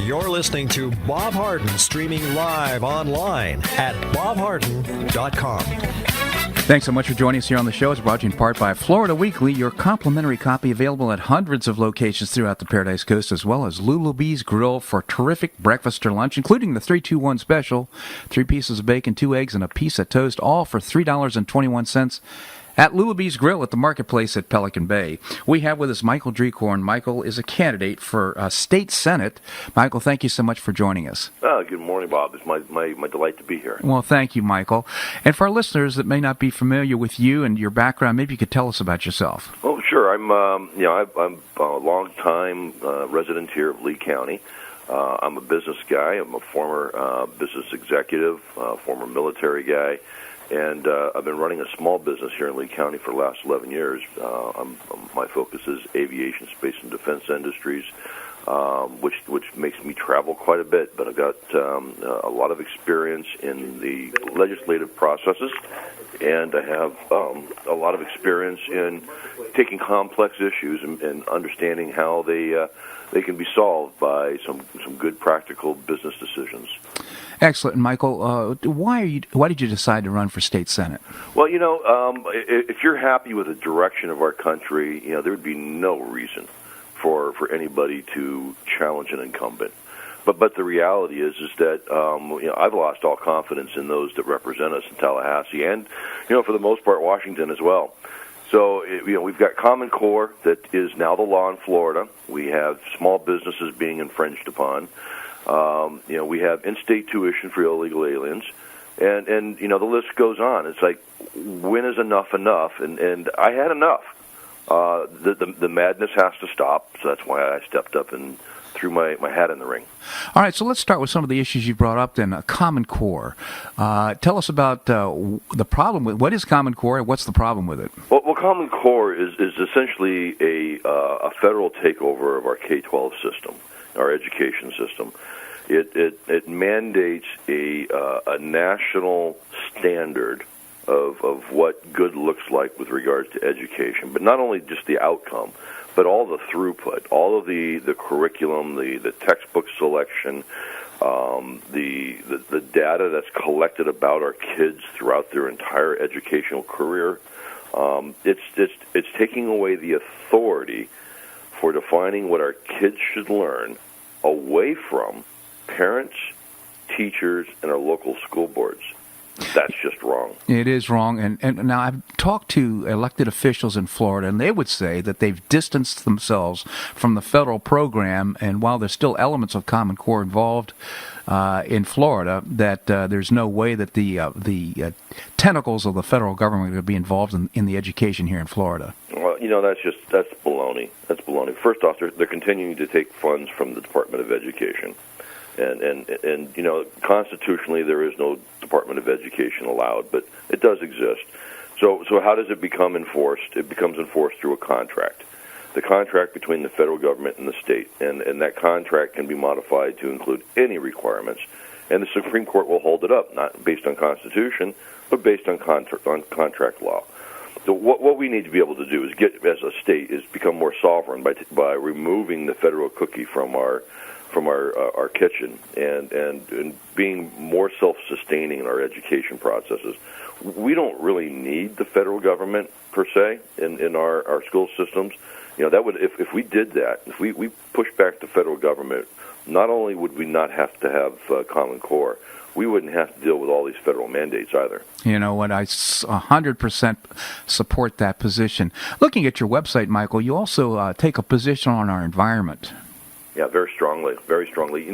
You're listening to Bob Harden, streaming live online at bobharden.com. Thanks so much for joining us here on the show. It's brought to you in part by Florida Weekly, your complimentary copy available at hundreds of locations throughout the Paradise Coast, as well as Lulubee's Grill for terrific breakfast or lunch, including the 3-2-1 special, 3 pieces of bacon, 2 eggs, and a piece of toast, all for $3.21 at Lulubee's Grill at the Marketplace at Pelican Bay. We have with us Michael Dreikorn. Michael is a candidate for State Senate. Michael, thank you so much for joining us. Good morning, Bob. It's my delight to be here. Well, thank you, Michael. And for our listeners that may not be familiar with you and your background, maybe you could tell us about yourself. Oh, sure. I'm a long-time resident here of Lee County. I'm a business guy. I'm a former business executive, former military guy. And I've been running a small business here in Lee County for the last 11 years. My focus is aviation, space, and defense industries, which makes me travel quite a bit. But I've got a lot of experience in the legislative processes, and I have a lot of experience in taking complex issues and understanding how they can be solved by some good practical business decisions. Excellent. Michael, why did you decide to run for state senate? Well, if you're happy with the direction of our country, there would be no reason for anybody to challenge an incumbent. But the reality is that I've lost all confidence in those that represent us in Tallahassee and, for the most part, Washington as well. So, we've got Common Core that is now the law in Florida. We have small businesses being infringed upon. We have in-state tuition for illegal aliens, and the list goes on. It's like, when is enough? And I had enough. The madness has to stop, so that's why I stepped up and threw my hat in the ring. All right, so let's start with some of the issues you brought up then. Common Core. Tell us about the problem with what is Common Core and what's the problem with it? Well, Common Core is essentially a federal takeover of our K-12 system, our education system. It mandates a national standard of what good looks like with regards to education, but not only just the outcome, but all the throughput, all of the curriculum, the textbook selection, the data that's collected about our kids throughout their entire educational career. It's taking away the authority for defining what our kids should learn away from parents, teachers, and our local school boards. That's just wrong. It is wrong. And now I've talked to elected officials in Florida, and they would say that they've distanced themselves from the federal program, and while there's still elements of Common Core involved in Florida, that there's no way that the tentacles of the federal government are going to be involved in the education here in Florida. Well, that's baloney. That's baloney. First off, they're continuing to take funds from the Department of Education. And constitutionally there is no Department of Education allowed, but it does exist. So how does it become enforced? It becomes enforced through a contract. The contract between the federal government and the state, and that contract can be modified to include any requirements, and the Supreme Court will hold it up, not based on Constitution, but based on contract law. So what we need to be able to do is as a state, is become more sovereign by removing the federal cookie from our kitchen and being more self-sustaining in our education processes. We don't really need the federal government per se in our school systems. That would, if we did that, if we push back the federal government, not only would we not have to have Common Core, we wouldn't have to deal with all these federal mandates either. You know what? I 100% support that position. Looking at your website, Michael, you also take a position on our environment. Yeah, very strongly, very strongly.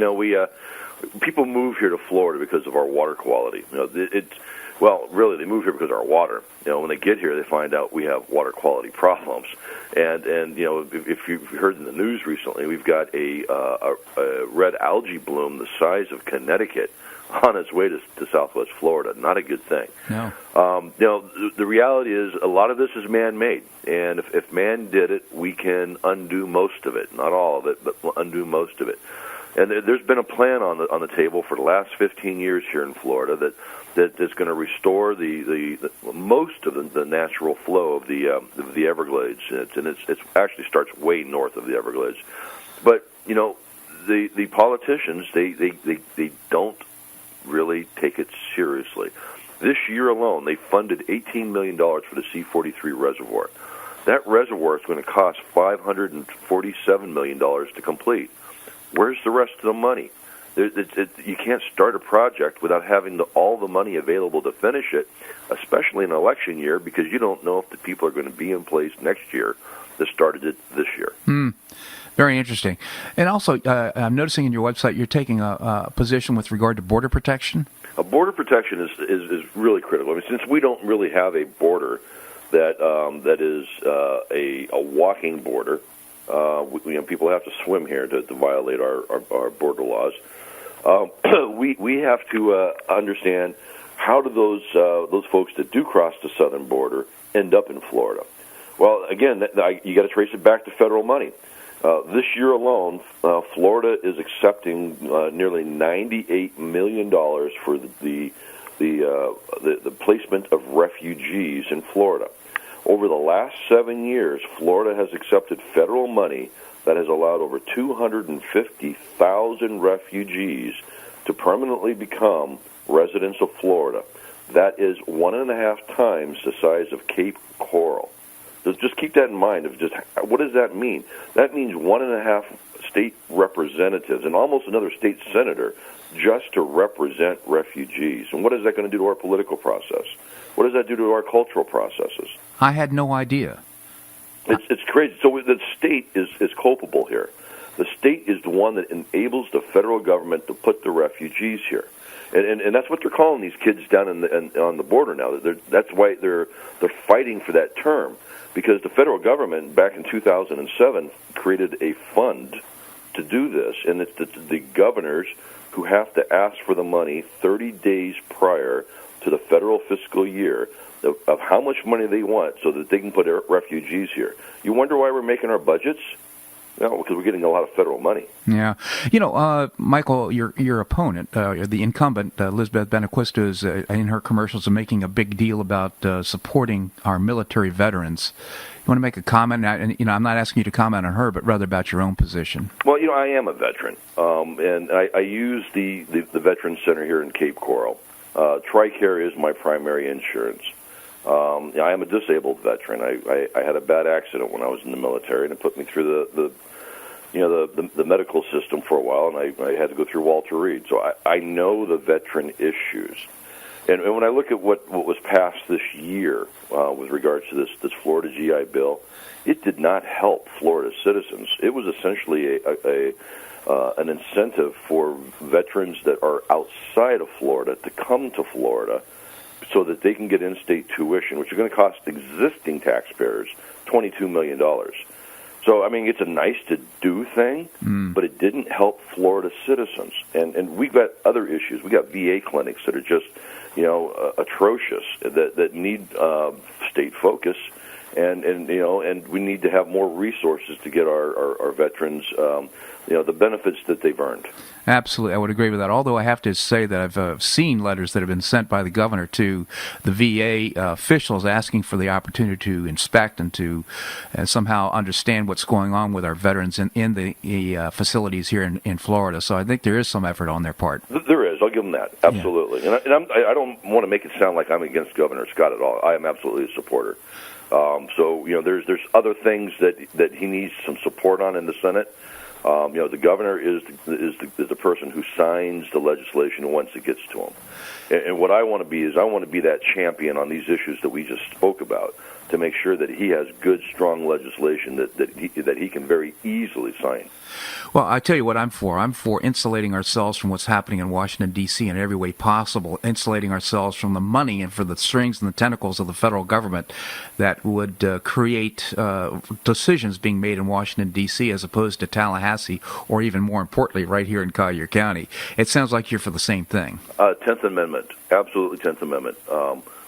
People move here to Florida because of our water quality. Really, they move here because of our water. When they get here, they find out we have water quality problems. And if you've heard in the news recently, we've got a red algae bloom the size of Connecticut on its way to Southwest Florida. Not a good thing. No. The reality is a lot of this is man-made, and if man did it, we can undo most of it. Not all of it, but undo most of it. And there's been a plan on the table for the last 15 years here in Florida that is going to restore the most of the natural flow of the Everglades, and it actually starts way north of the Everglades. But the politicians they don't really take it seriously. This year alone, they funded $18 million for the C-43 reservoir. That reservoir is going to cost $547 million to complete. Where's the rest of the money? You can't start a project without having all the money available to finish it, especially in an election year, because you don't know if the people are going to be in place next year that started it this year. Very interesting. And also, I'm noticing in your website you're taking a position with regard to border protection. Border protection is really critical. I mean, since we don't really have a border that is a walking border, people have to swim here to violate our border laws. We have to understand, how do those folks that do cross the southern border end up in Florida? Well, again, you got to trace it back to federal money. This year alone, Florida is accepting nearly $98 million for the placement of refugees in Florida. Over the last 7 years, Florida has accepted federal money that has allowed over 250,000 refugees to permanently become residents of Florida. That is 1.5 times the size of Cape Coral. Just keep that in mind. What does that mean? That means 1.5 state representatives and almost another state senator just to represent refugees. And what is that going to do to our political process? What does that do to our cultural processes? I had no idea. It's crazy. So the state is culpable here. The state is the one that enables the federal government to put the refugees here, and that's what they're calling these kids down on the border now. That's why they're fighting for that term, because the federal government back in 2007 created a fund to do this, and it's the governors who have to ask for the money 30 days prior to the federal fiscal year of how much money they want so that they can put refugees here. You wonder why we're making our budgets? No, because we're getting a lot of federal money. Yeah. Michael, your opponent, the incumbent, Elizabeth Benaquisto, in her commercials are making a big deal about supporting our military veterans. You want to make a comment? And I'm not asking you to comment on her, but rather about your own position. Well, I am a veteran, and I use the Veterans Center here in Cape Coral. TRICARE is my primary insurance. I am a disabled veteran. I had a bad accident when I was in the military, and it put me through the medical system for a while, and I had to go through Walter Reed. So I know the veteran issues. And when I look at what was passed this year with regards to this Florida GI Bill, it did not help Florida citizens. It was essentially an incentive for veterans that are outside of Florida to come to Florida so that they can get in-state tuition, which is going to cost existing taxpayers $22 million. So, I mean, it's a nice-to-do thing, but it didn't help Florida citizens. And we've got other issues. We've got VA clinics that are just, atrocious, that need state focus, and we need to have more resources to get our veterans the benefits that they've earned. Absolutely, I would agree with that. Although I have to say that I've seen letters that have been sent by the governor to the VA officials asking for the opportunity to inspect and to somehow understand what's going on with our veterans in the facilities here in Florida. So I think there is some effort on their part. There is. I'll give them that. Absolutely. Yeah. And I don't want to make it sound like I'm against Governor Scott at all. I am absolutely a supporter. So there's other things that he needs some support on in the Senate. The governor is the person who signs the legislation once it gets to him. And what I want to be is that champion on these issues that we just spoke about, to make sure that he has good, strong legislation that he can very easily sign. Well, I tell you what I'm for. I'm for insulating ourselves from what's happening in Washington, D.C. in every way possible, insulating ourselves from the money and for the strings and the tentacles of the federal government that would create decisions being made in Washington, D.C. as opposed to Tallahassee, or even more importantly, right here in Collier County. It sounds like you're for the same thing. 10th Amendment. Absolutely 10th Amendment.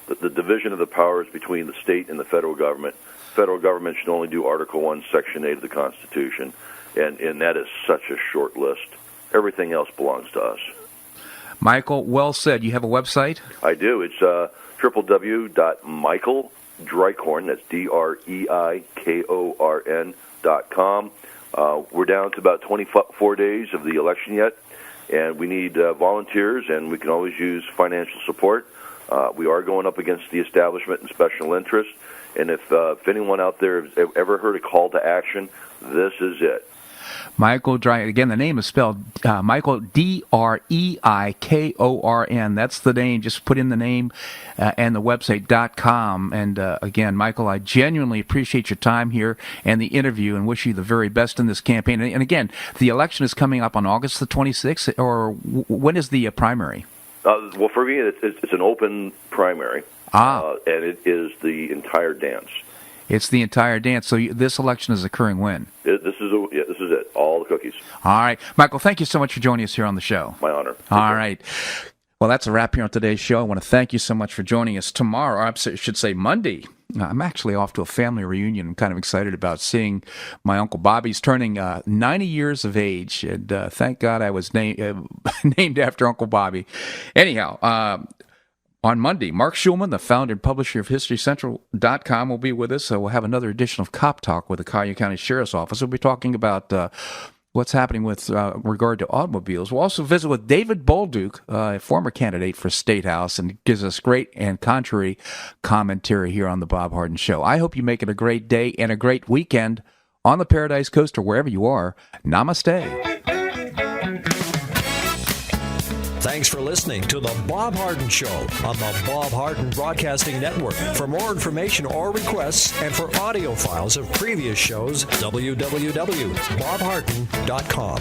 The division of the powers between the state and the federal government. Federal government should only do Article 1, Section 8 of the Constitution. And that is such a short list. Everything else belongs to us. Michael, well said. You have a website? I do. It's www.michaeldreikorn, that's DREIKORN.com. We're down to about 24 days of the election yet, and we need volunteers, and we can always use financial support. We are going up against the establishment and special interest, and if anyone out there has ever heard a call to action, this is it. Michael Dreikorn. Again, the name is spelled Michael, DREIKORN. That's the name. Just put in the name and the website.com. And again, Michael, I genuinely appreciate your time here and the interview and wish you the very best in this campaign. And again, the election is coming up on August the 26th, or when is the primary? Well, for me, it's an open primary, and it is the entire dance. It's the entire dance. So this election is occurring when? This is it. All the cookies. All right. Michael, thank you so much for joining us here on the show. My honor. All right. Well, that's a wrap here on today's show. I want to thank you so much for joining us tomorrow. Or I should say Monday. I'm actually off to a family reunion. I'm kind of excited about seeing my Uncle Bobby. He's turning 90 years of age, and thank God I was named after Uncle Bobby. Anyhow, on Monday, Mark Schulman, the founder and publisher of HistoryCentral.com, will be with us. So we'll have another edition of Cop Talk with the Collier County Sheriff's Office. We'll be talking about what's happening with regard to automobiles. We'll also visit with David Bolduc, a former candidate for State House, and gives us great and contrary commentary here on the Bob Harden Show. I hope you make it a great day and a great weekend on the Paradise Coast or wherever you are. Namaste. Thanks for listening to The Bob Harden Show on the Bob Harden Broadcasting Network. For more information or requests and for audio files of previous shows, www.bobharden.com.